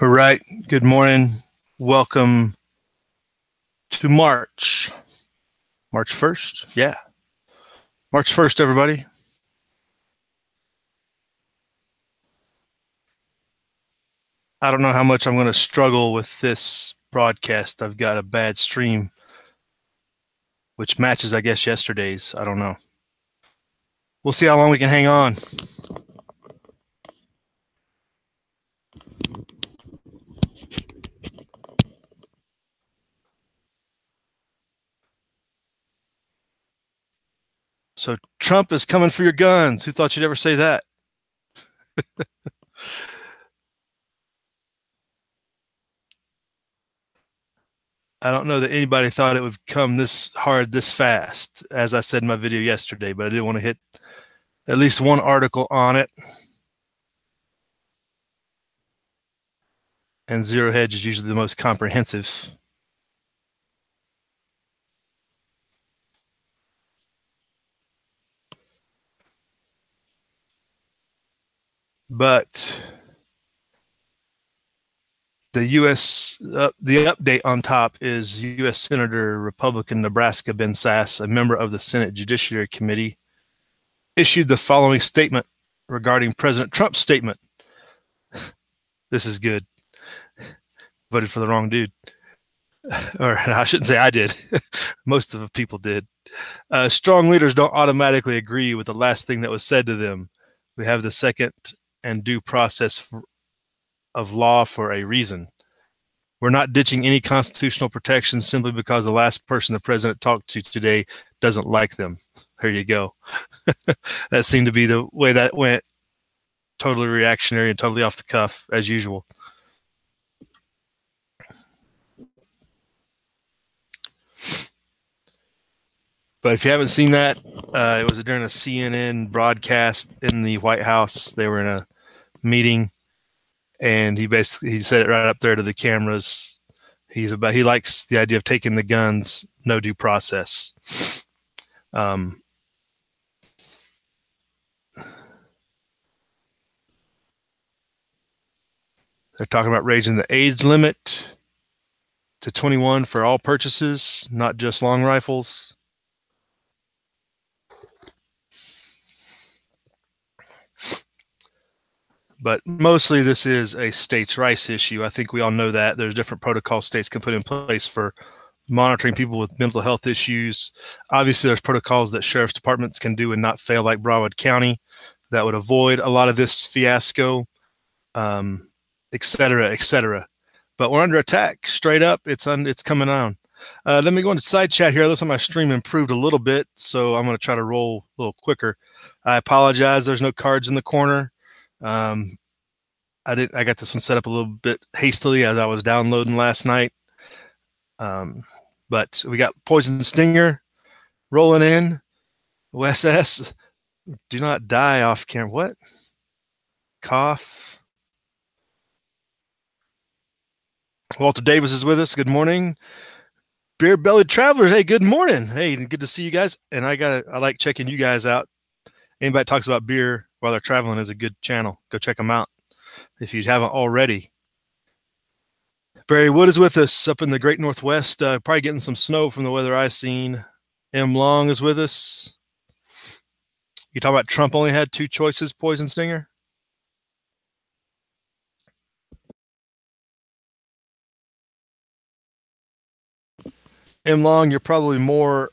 All right. Good morning. Welcome to March 1st. Yeah. March 1st, everybody. I don't know how much I'm going to struggle with this broadcast. I've got a bad stream, which matches, I guess, yesterday's. I don't know. We'll see how long we can hang on. So Trump is coming for your guns. Who thought you'd ever say that? I don't know that anybody thought it would come this hard, this fast, as I said in my video yesterday, but I did want to hit at least one article on it. And Zero Hedge is usually the most comprehensive. But the the update on top is U.S. Senator Republican Nebraska Ben Sasse, a member of the Senate Judiciary Committee, issued the following statement regarding President Trump's statement. This is good. Voted for the wrong dude. Or I shouldn't say I did. Most of the people did. Strong leaders don't automatically agree with the last thing that was said to them. We have the second and due process of law for a reason. We're not ditching any constitutional protections simply because the last person the president talked to today doesn't like them. There you go. That seemed to be the way that went. Totally reactionary and totally off the cuff, as usual. But if you haven't seen that, it was during a CNN broadcast in the White House. They were in a meeting, and he said it right up there to the cameras. He likes the idea of taking the guns, no due process. They're talking about raising the age limit to 21 for all purchases, not just long rifles. But mostly this is a states' rights issue. I think we all know that. There's different protocols states can put in place for monitoring people with mental health issues. Obviously, there's protocols that sheriff's departments can do and not fail, like Broward County, that would avoid a lot of this fiasco, et cetera, et cetera. But we're under attack. Straight up, it's coming on. Let me go into side chat here. Looks like my stream improved a little bit, so I'm going to try to roll a little quicker. I apologize. There's no cards in the corner. I got this one set up a little bit hastily as I was downloading last night. But we got Poison Stinger rolling in. Wes S. Do not die off camera. What? Cough. Walter Davis is with us. Good morning. Beer Bellied Travelers. Hey, good morning. Hey, good to see you guys. And I like checking you guys out. Anybody that talks about beer while they're traveling is a good channel. Go check them out. if you haven't already. Barry Wood is with us up in the great Northwest, probably getting some snow from the weather I've seen. M. Long is with us. You talking about Trump only had two choices, Poison Stinger? M. Long, you're probably more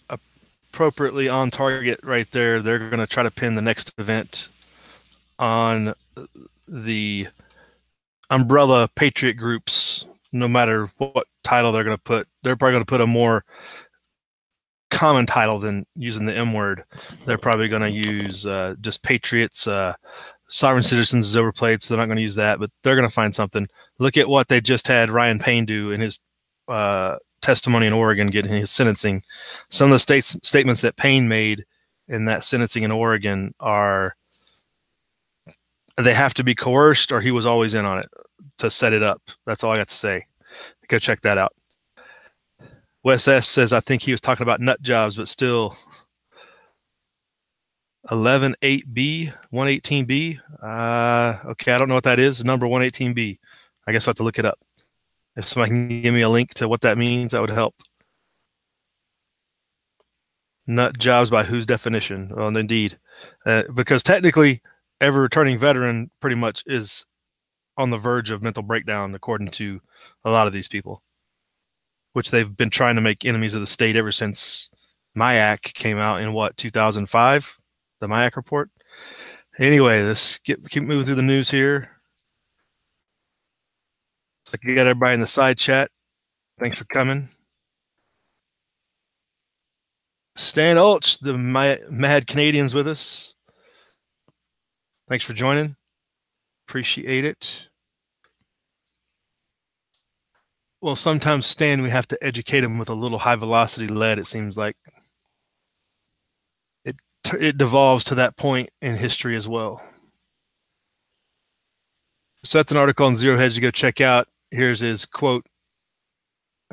appropriately on target right there. They're going to try to pin the next event on the umbrella patriot groups, no matter what title they're going to put. They're probably going to put a more common title than using the M word. They're probably going to use just patriots. Sovereign citizens is overplayed, so they're not going to use that, but they're going to find something. Look at what they just had Ryan Payne do in his testimony in Oregon, getting his sentencing. Some of the statements that Payne made in that sentencing in Oregon are, they have to be coerced, or he was always in on it to set it up. That's all I got to say. Go check that out. Wes S says, I think he was talking about nut jobs, but still 118B, 118B. Okay, I don't know what that is. Number 118B. I guess I'll have to look it up. If somebody can give me a link to what that means, that would help. Nut jobs by whose definition? Well, indeed. Because technically, every returning veteran pretty much is on the verge of mental breakdown, according to a lot of these people, which they've been trying to make enemies of the state ever since MIAC came out in, what, 2005? The MIAC report? Anyway, let's keep moving through the news here. Looks like you got everybody in the side chat. Thanks for coming. Stan Ulch, the Mad Canadian's with us. Thanks for joining. Appreciate it. Well, sometimes, Stan, we have to educate him with a little high velocity lead, it seems like. It devolves to that point in history as well. So that's an article on Zero Hedge to go check out. Here's his quote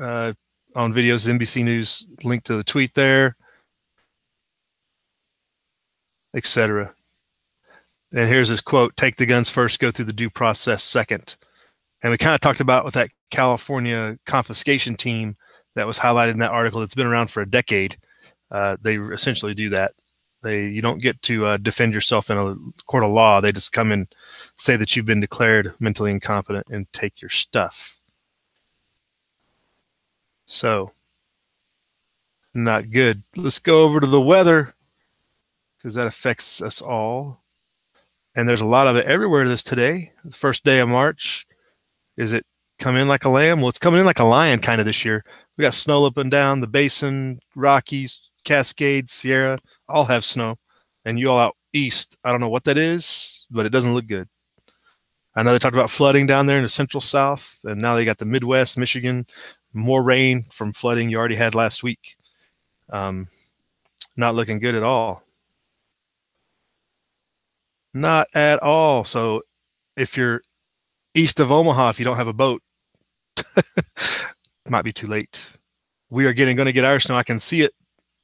on videos, NBC News, link to the tweet there, etc. And here's his quote: take the guns first, go through the due process second. And we kind of talked about with that California confiscation team that was highlighted in that article that's been around for a decade. They essentially do that. You don't get to defend yourself in a court of law. They just come and say that you've been declared mentally incompetent and take your stuff. So, not good. Let's go over to the weather, because that affects us all. And there's a lot of it everywhere this today. The first day of March. Is it come in like a lamb? Well, it's coming in like a lion kind of this year. We got snow up and down the Basin, Rockies, Cascades, Sierra, all have snow. And you all out east, I don't know what that is, but it doesn't look good. I know they talked about flooding down there in the central south, and now they got the Midwest, Michigan, more rain from flooding you already had last week. Not looking good at all. Not at all. So if you're east of Omaha, if you don't have a boat, might be too late. We are going to get our snow. I can see it.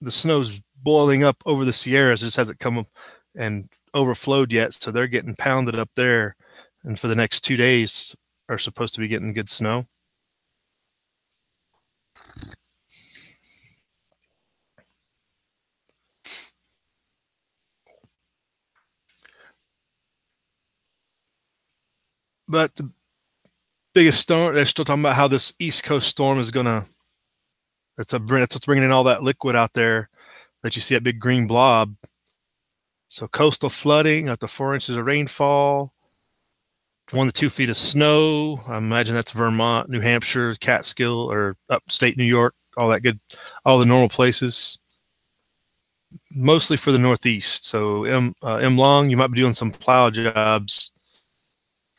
The snow's boiling up over the Sierras. It just hasn't come up and overflowed yet. So they're getting pounded up there. And for the next 2 days are supposed to be getting good snow. But the biggest storm, they're still talking about how this East Coast storm is going to, that's what's bringing in all that liquid out there that you see, that big green blob. So coastal flooding, up to 4 inches of rainfall, 1 to 2 feet of snow. I imagine that's Vermont, New Hampshire, Catskill, or upstate New York, all that good, all the normal places. Mostly for the Northeast. So M. Long, you might be doing some plow jobs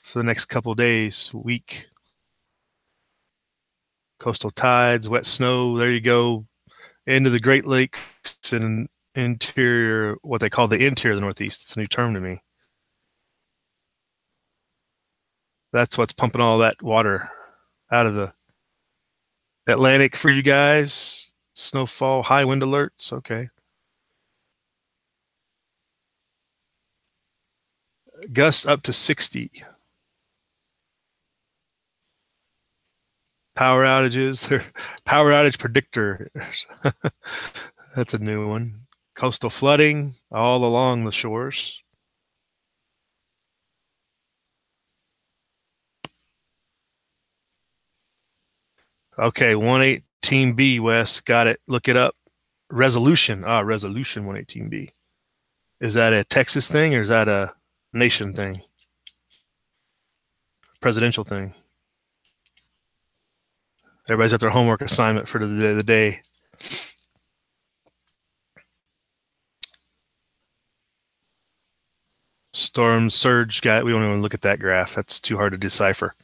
for the next couple of days, week. Coastal tides, wet snow, there you go, into the Great Lakes and interior, what they call the interior of the Northeast. It's a new term to me. That's what's pumping all that water out of the Atlantic for you guys. Snowfall, high wind alerts. Okay. Gusts up to 60. Power outages. Power outage predictor. That's a new one. Coastal flooding all along the shores. Okay, 118B, Wes. Got it. Look it up. Resolution. Resolution 118B. Is that a Texas thing or is that a nation thing? Presidential thing. Everybody's got their homework assignment for the day. Storm surge guy. We don't even look at that graph. That's too hard to decipher.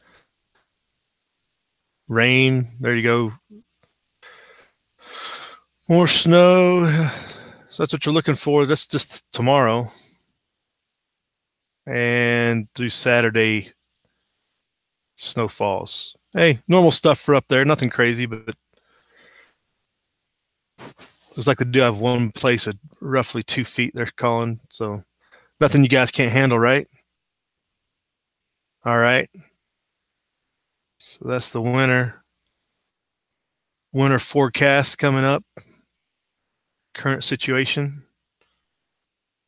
Rain. There you go. More snow. So that's what you're looking for. That's just tomorrow. And through Saturday, snowfalls. Hey, normal stuff for up there. Nothing crazy, but looks like they do have one place at roughly 2 feet they're calling. So nothing you guys can't handle, right? All right. So that's the winter forecast coming up. Current situation.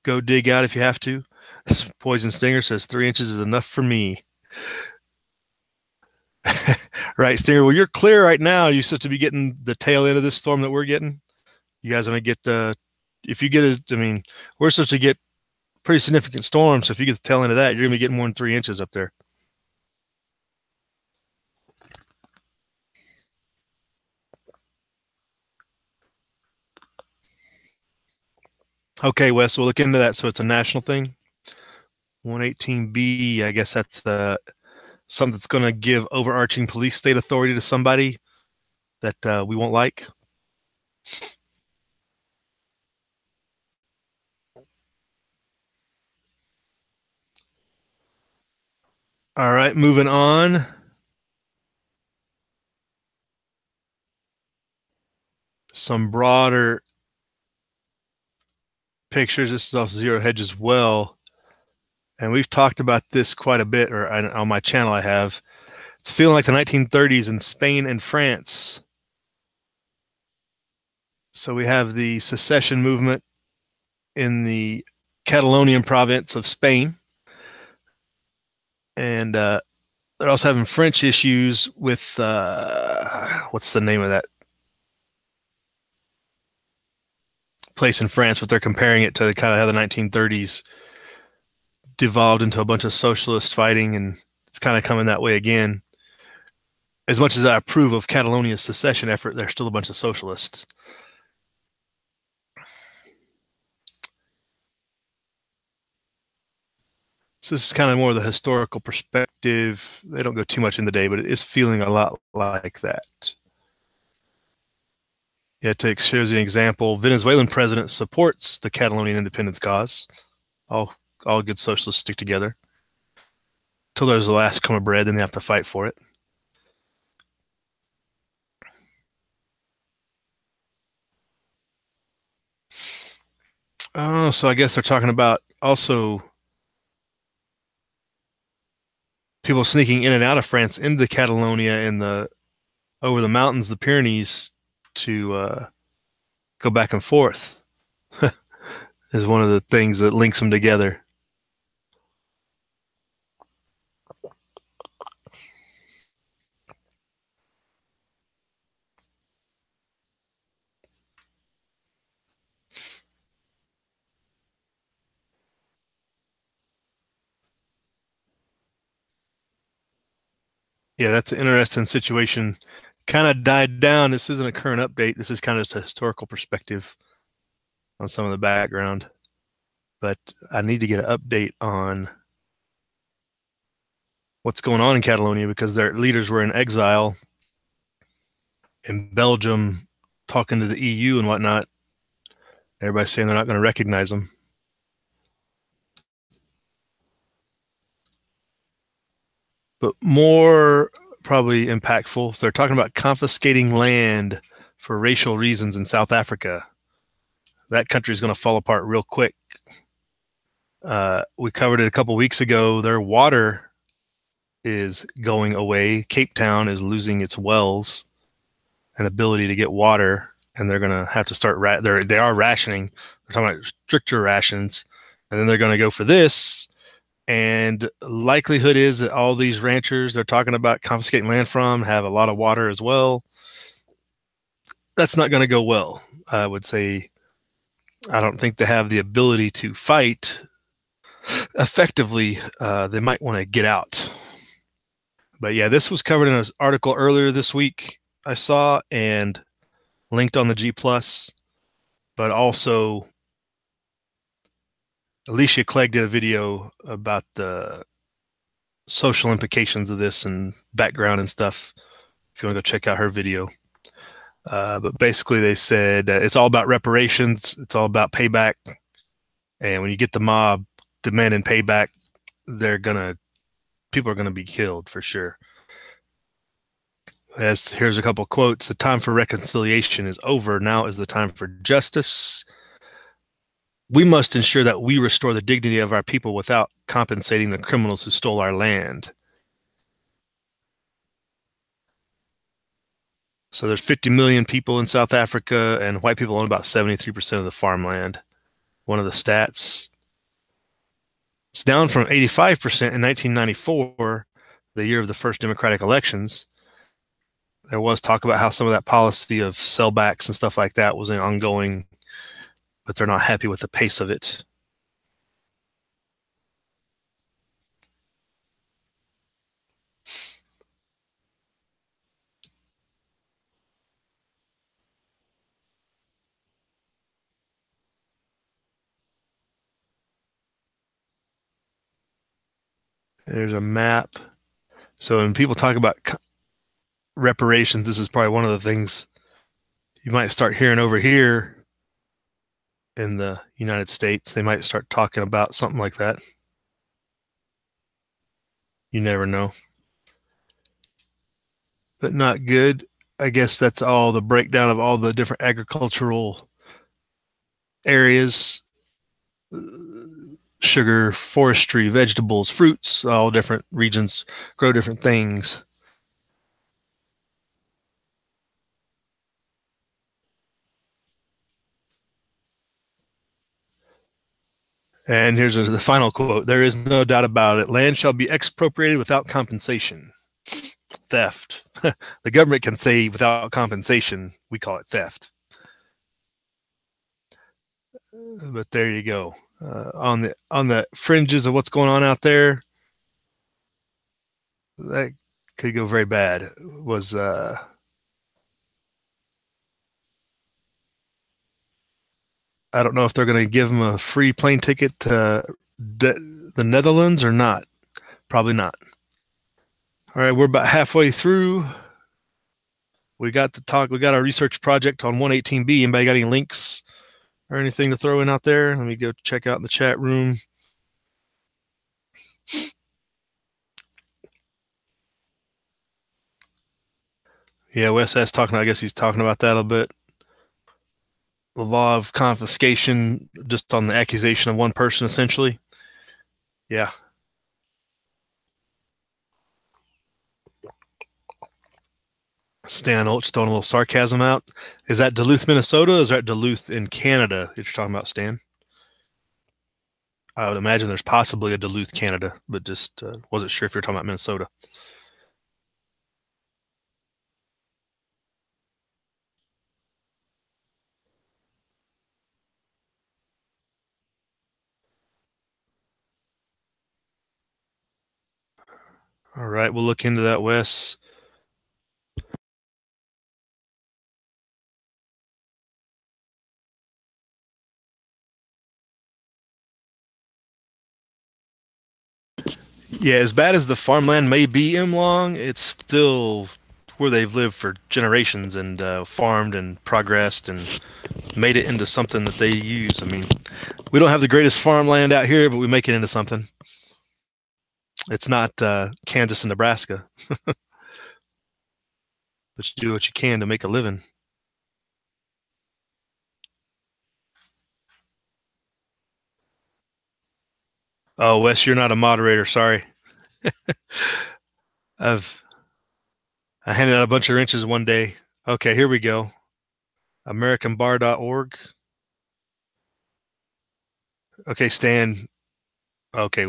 Go dig out if you have to. Poison Stinger says 3 inches is enough for me. Right, Stinger. Well, you're clear right now. You're supposed to be getting the tail end of this storm that we're getting. You guys want to get if you get we're supposed to get pretty significant storms. So if you get the tail end of that, you're gonna be getting more than 3 inches up there. Okay, Wes, we'll look into that. So it's a national thing. 118B, I guess that's something that's going to give overarching police state authority to somebody that we won't like. All right, moving on. Some broader pictures. This is off Zero Hedge as well. And we've talked about this quite a bit, or on my channel I have. It's feeling like the 1930s in Spain and France. So we have the secession movement in the Catalonian province of Spain. And they're also having French issues with, what's the name of that place in France? But they're comparing it to kind of how the 1930s devolved into a bunch of socialist fighting, and it's kind of coming that way again. As much as I approve of Catalonia's secession effort, there's still a bunch of socialists. So this is kind of more of the historical perspective. They don't go too much in the day, but it is feeling a lot like that. Yeah, to show you an example, Venezuelan president supports the Catalonian independence cause. All good socialists stick together till there's the last crumb of bread, then they have to fight for it. Oh, so I guess they're talking about also people sneaking in and out of France into Catalonia and over the mountains, the Pyrenees, to go back and forth. Is one of the things that links them together. Yeah, that's an interesting situation. Kind of died down. This isn't a current update. This is kind of just a historical perspective on some of the background. But I need to get an update on what's going on in Catalonia because their leaders were in exile in Belgium, talking to the EU and whatnot. Everybody's saying they're not going to recognize them. But more probably impactful, they're talking about confiscating land for racial reasons in South Africa. That country is going to fall apart real quick. We covered it a couple weeks ago. Their water is going away. Cape Town is losing its wells and ability to get water, and they're going to have to start. They are rationing. They're talking about stricter rations, and then they're going to go for this. And likelihood is that all these ranchers they're talking about confiscating land from have a lot of water as well. That's not going to go well. I would say I don't think they have the ability to fight effectively. They might want to get out. But yeah, this was covered in an article earlier this week I saw and linked on the G+, but also Alicia Clegg did a video about the social implications of this and background and stuff. If you want to go check out her video. But basically they said it's all about reparations. It's all about payback. And when you get the mob demanding payback, people are going to be killed for sure. Here's a couple quotes. The time for reconciliation is over. Now is the time for justice. We must ensure that we restore the dignity of our people without compensating the criminals who stole our land. So there's 50 million people in South Africa, and white people own about 73% of the farmland. One of the stats. It's down from 85% in 1994, the year of the first democratic elections. There was talk about how some of that policy of sellbacks and stuff like that was ongoing, but they're not happy with the pace of it. There's a map. So when people talk about reparations, this is probably one of the things you might start hearing over here in the United States. They might start talking about something like that. You never know. But not good. I guess that's all the breakdown of all the different agricultural areas. Sugar, forestry, vegetables, fruits, all different regions grow different things. And here's the final quote. There is no doubt about it. Land shall be expropriated without compensation. Theft. The government can say without compensation. We call it theft. But there you go. On the fringes of what's going on out there, that could go very bad. Was I don't know if they're going to give them a free plane ticket to the Netherlands or not. Probably not. All right, we're about halfway through. We got our research project on 118B. Anybody got any links or anything to throw in out there? Let me go check out in the chat room. Yeah, Wes S talking. I guess he's talking about that a bit. The law of confiscation, just on the accusation of one person, essentially. Yeah. Stan Olch throwing a little sarcasm out. Is that Duluth, Minnesota? Or is that Duluth in Canada that you're talking about, Stan? I would imagine there's possibly a Duluth, Canada, but just wasn't sure if you're talking about Minnesota. All right, we'll look into that, Wes. Yeah, as bad as the farmland may be, Long, it's still where they've lived for generations and farmed and progressed and made it into something that they use. I mean, we don't have the greatest farmland out here, but we make it into something. It's not Kansas and Nebraska, but you do what you can to make a living. Oh, Wes, you're not a moderator. Sorry. I've I handed out a bunch of wrenches one day. Okay, here we go. AmericanBar.org. Okay, Stan. Okay,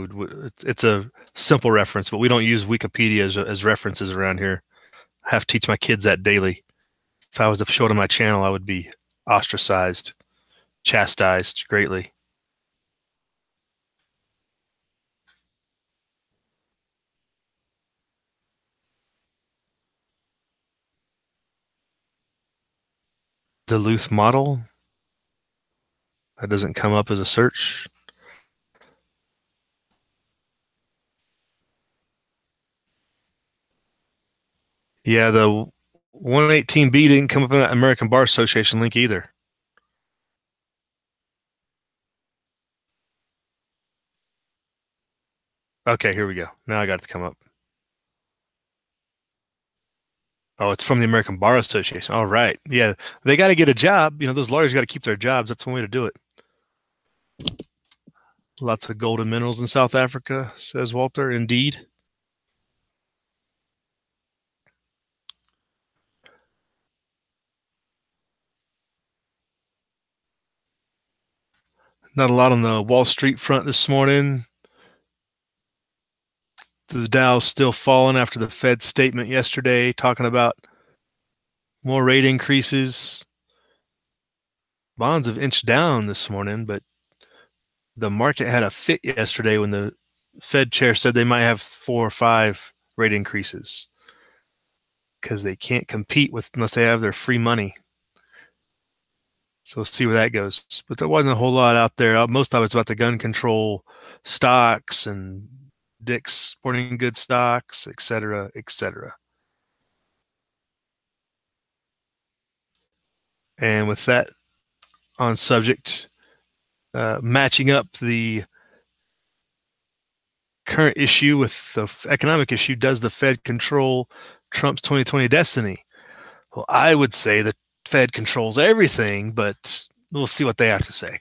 it's a simple reference, but we don't use Wikipedia as references around here. I have to teach my kids that daily. If I was to show it on my channel, I would be ostracized, chastised greatly. Duluth model. That doesn't come up as a search. Yeah, the 118B didn't come up in that American Bar Association link either. Okay, here we go. Now I got it to come up. Oh, it's from the American Bar Association. All right. Yeah, they got to get a job. Those lawyers got to keep their jobs. That's one way to do it. Lots of golden minerals in South Africa, says Walter. Indeed. Not a lot on the Wall Street front this morning. The Dow's still falling after the Fed statement yesterday, talking about more rate increases. Bonds have inched down this morning, but the market had a fit yesterday when the Fed chair said they might have 4 or 5 rate increases because they can't compete with unless they have their free money. So we'll see where that goes. But there wasn't a whole lot out there. Most of it's about the gun control stocks and Dick's Sporting Goods stocks, et cetera, et cetera. And with that on subject, matching up the current issue with the economic issue, does the Fed control Trump's 2020 destiny? Well, I would say the Fed controls everything, but we'll see what they have to say.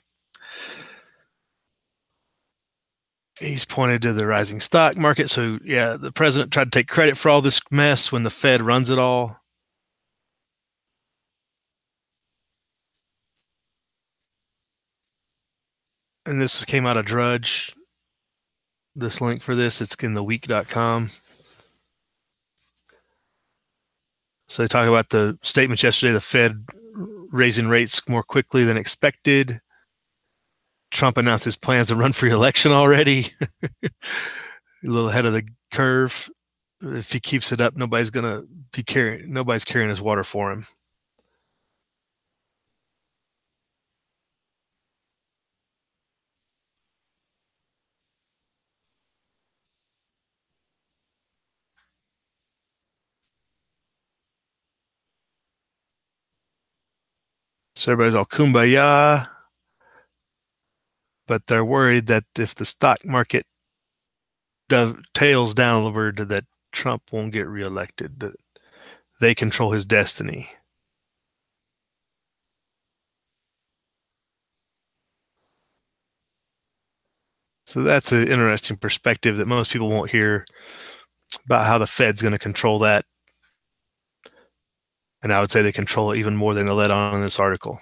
He's pointed to the rising stock market. So, yeah, the president tried to take credit for all this mess when the Fed runs it all. And this came out of Drudge. This link for this, it's in theweek.com. So they talk about the statements yesterday, the Fed raising rates more quickly than expected. Trump announced his plans to run for election already. A little ahead of the curve. If he keeps it up, nobody's carrying his water for him. So everybody's all kumbaya, but they're worried that if the stock market tails downward, that Trump won't get reelected, that they control his destiny. So that's an interesting perspective that most people won't hear about how the Fed's going to control that. And I would say they control it even more than they let on in this article.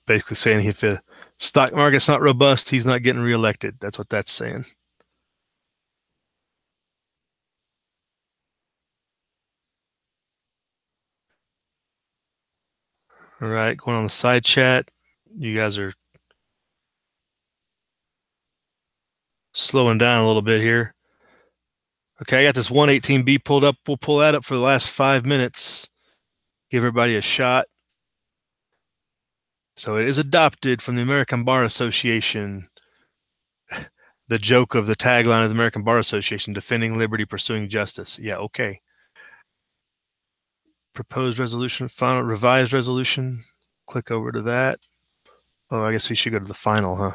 Basically saying if the stock market's not robust, he's not getting reelected. That's what that's saying. All right, going on the side chat. You guys are slowing down a little bit here. Okay, I got this 118B pulled up. We'll pull that up for the last 5 minutes. Give everybody a shot. So it is adopted from the American Bar Association. The joke of the tagline of the American Bar Association, defending liberty, pursuing justice. Yeah, okay. Proposed resolution, final revised resolution. Click over to that. Oh, I guess we should go to the final, huh?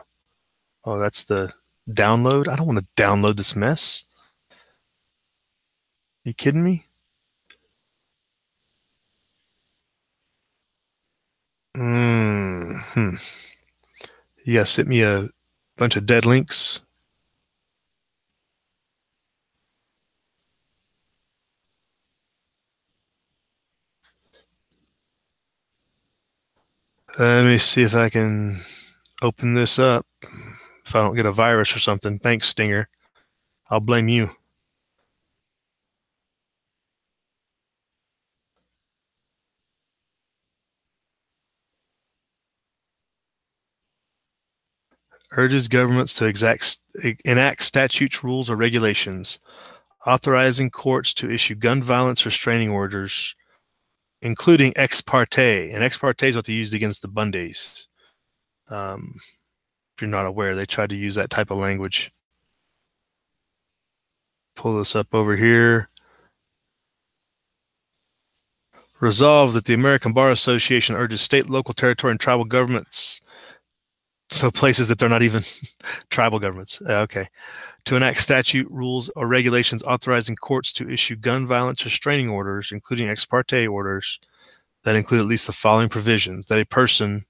Oh, that's the download. I don't want to download this mess. Are you kidding me? Hmm. You guys sent me a bunch of dead links. Let me see if I can open this up. If I don't get a virus or something. Thanks, Stinger. I'll blame you. Urges governments to enact statutes, rules, or regulations authorizing courts to issue gun violence restraining orders, including ex parte. And ex parte is what they used against the Bundys. If you're not aware, they tried to use that type of language. Pull this up over here. Resolved that the American Bar Association urges state, local, territory, and tribal governments, so places that they're not even tribal governments, okay, to enact statute, rules, or regulations authorizing courts to issue gun violence restraining orders, including ex parte orders, that include at least the following provisions: that a person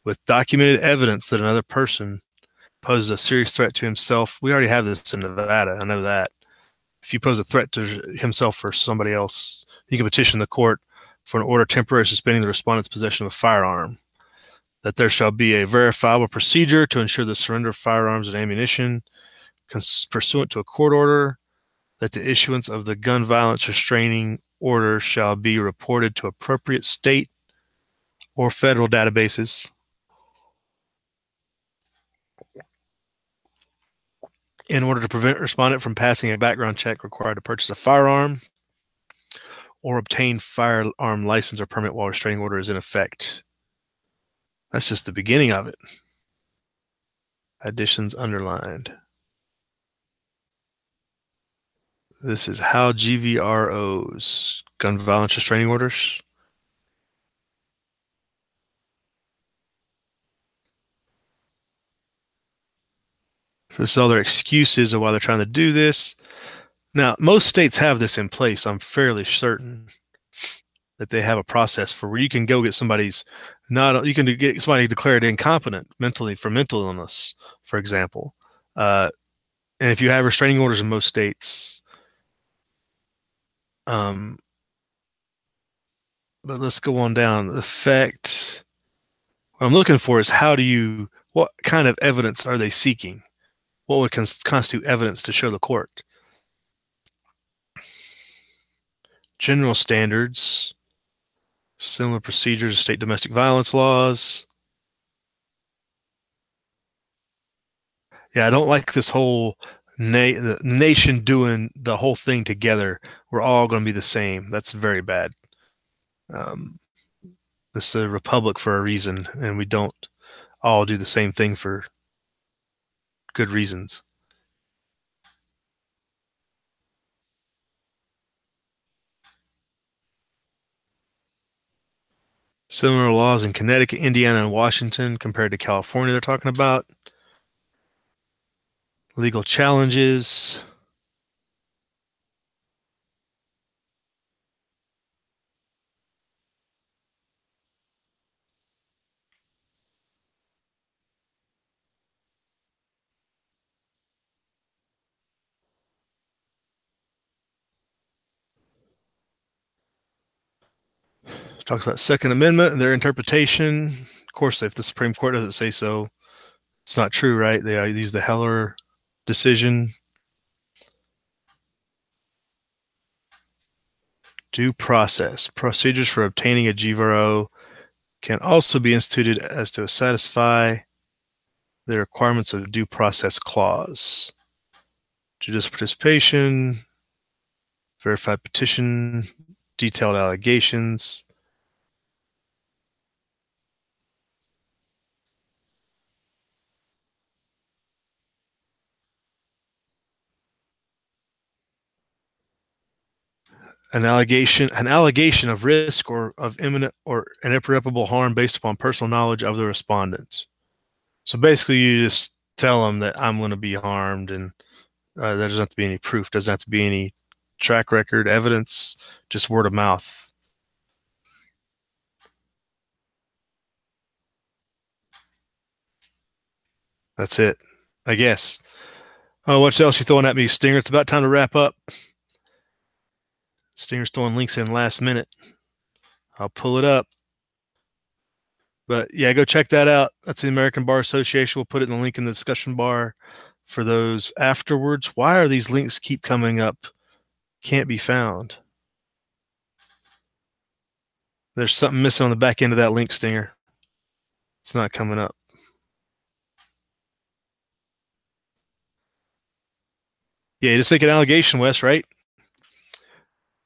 with documented evidence that another person poses a serious threat to himself. We already have this in Nevada. I know that. If you pose a threat to himself or somebody else, he can petition the court for an order temporarily suspending the respondent's possession of a firearm. That there shall be a verifiable procedure to ensure the surrender of firearms and ammunition pursuant to a court order. That the issuance of the gun violence restraining order shall be reported to appropriate state or federal databases. In order to prevent respondent from passing a background check required to purchase a firearm or obtain firearm license or permit while restraining order is in effect. That's just the beginning of it. Additions underlined. This is how GVROs, gun violence restraining orders. So this is all their excuses of why they're trying to do this. Now, most states have this in place. I'm fairly certain that they have a process for where you can go get somebody's not, you can get somebody declared incompetent mentally for mental illness, for example. And if you have restraining orders in most states, but let's go on down. The effect. What I'm looking for is what kind of evidence are they seeking? What would constitute evidence to show the court? General standards, similar procedures of state domestic violence laws. Yeah, I don't like this whole the nation doing the whole thing together. We're all going to be the same. That's very bad. This is a republic for a reason, and we don't all do the same thing for good reasons. Similar laws in Connecticut, Indiana, and Washington compared to California, they're talking about. Legal challenges. Talks about Second Amendment and their interpretation. Of course, if the Supreme Court doesn't say so, it's not true, right? They use the Heller decision. Due process. Procedures for obtaining a GVRO can also be instituted as to satisfy the requirements of due process clause. Judicial participation, verified petition, detailed allegations. An allegation of risk or of imminent or an irreparable harm based upon personal knowledge of the respondents. So basically, you just tell them that I'm going to be harmed, and there doesn't have to be any proof, doesn't have to be any track record, evidence, just word of mouth. That's it, I guess. Oh, what else you throwing at me, Stinger? It's about time to wrap up. Stinger's throwing links in last minute. I'll pull it up. But yeah, go check that out. That's the American Bar Association. We'll put it in the link in the discussion bar for those afterwards. Why are these links keep coming up? Can't be found. There's something missing on the back end of that link, Stinger. It's not coming up. Yeah, you just make an allegation, Wes, right?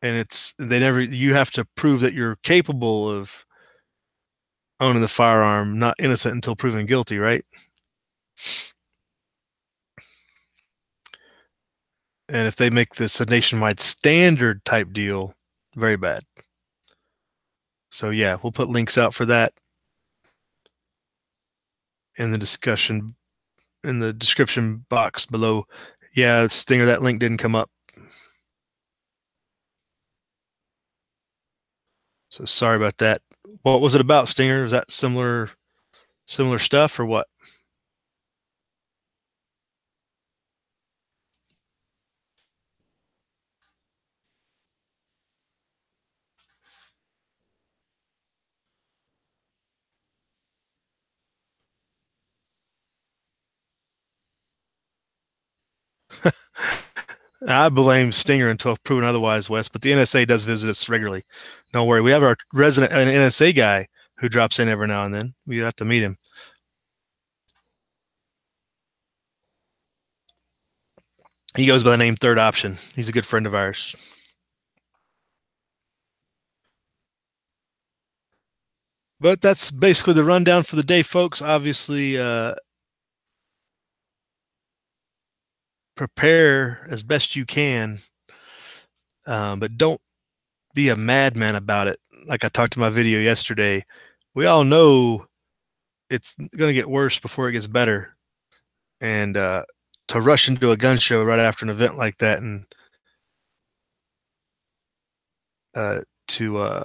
And you have to prove that you're capable of owning the firearm, not innocent until proven guilty, right? And if they make this a nationwide standard type deal, very bad. So yeah, we'll put links out for that in the discussion, in the description box below. Yeah, Stinger, that link didn't come up. So sorry about that. What was it about, Stinger? Is that similar stuff or what? I blame Stinger until proven otherwise, Wes, but the NSA does visit us regularly. Don't worry. We have our resident an NSA guy who drops in every now and then. We have to meet him. He goes by the name Third Option. He's a good friend of ours. But that's basically the rundown for the day, folks. Obviously, prepare as best you can, but don't be a madman about it. Like I talked in my video yesterday, we all know it's going to get worse before it gets better. And to rush into a gun show right after an event like that and to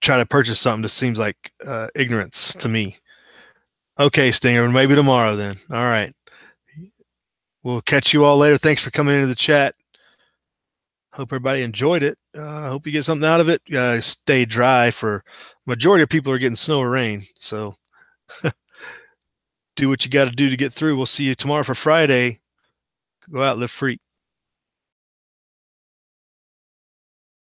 try to purchase something just seems like ignorance to me. Okay, Stinger, maybe tomorrow then. All right. We'll catch you all later. Thanks for coming into the chat. Hope everybody enjoyed it. Hope you get something out of it. Stay dry. For majority of people are getting snow or rain. So do what you got to do to get through. We'll see you tomorrow for Friday. Go out, live free.